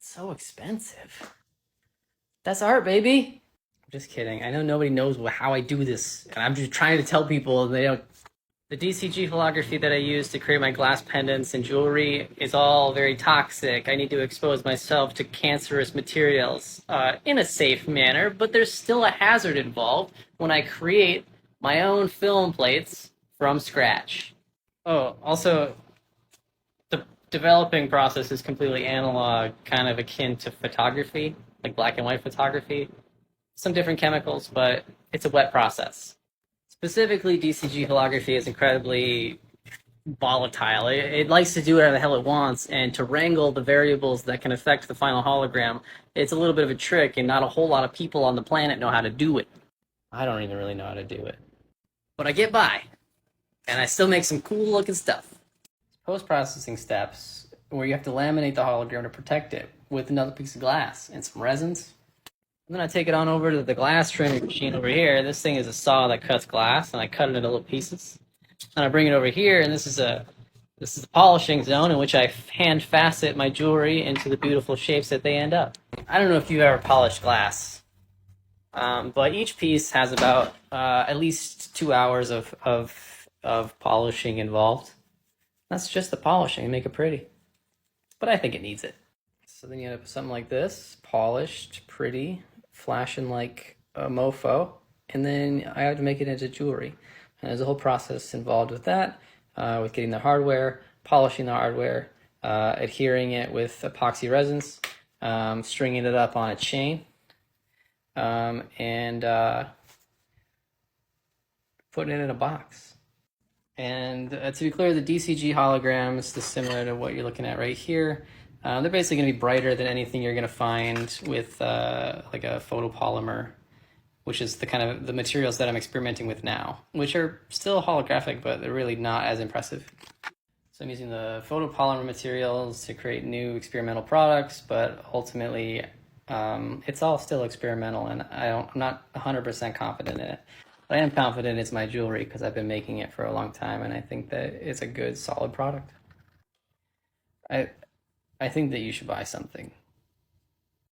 So expensive. That's art, baby. I'm just kidding. I know nobody knows how I do this, and I'm just trying to tell people they don't. The DCG holography that I use to create my glass pendants and jewelry is all very toxic. I need to expose myself to cancerous materials in a safe manner, but there's still a hazard involved when I create my own film plates from scratch. Oh, also, the developing process is completely analog, kind of akin to photography, like black and white photography. Some different chemicals, but it's a wet process. Specifically, DCG holography is incredibly volatile. It likes to do whatever the hell it wants, and to wrangle the variables that can affect the final hologram, it's a little bit of a trick, and not a whole lot of people on the planet know how to do it. I don't even really know how to do it. But I get by, and I still make some cool looking stuff. Post-processing steps where you have to laminate the hologram to protect it with another piece of glass and some resins. And then I take it on over to the glass trimming machine over here. This thing is a saw that cuts glass, and I cut it into little pieces. And I bring it over here, and this is a polishing zone in which I hand facet my jewelry into the beautiful shapes that they end up. I don't know if you've ever polished glass, but each piece has about at least 2 hours of polishing involved. That's just the polishing, make it pretty. But I think it needs it. So then you end up with something like this, polished, pretty, flashing like a mofo, and then I have to make it into jewelry. And there's a whole process involved with that, with getting the hardware, polishing the hardware, adhering it with epoxy resins, stringing it up on a chain, and putting it in a box. And to be clear, the DCG holograms is similar to what you're looking at right here. They're basically going to be brighter than anything you're going to find with like a photopolymer, which is the kind of the materials that I'm experimenting with now, which are still holographic, but they're really not as impressive. So I'm using the photopolymer materials to create new experimental products, but ultimately it's all still experimental, and I'm not 100% confident in it. But I am confident it's my jewelry because I've been making it for a long time, and I think that it's a good, solid product. I think that you should buy something.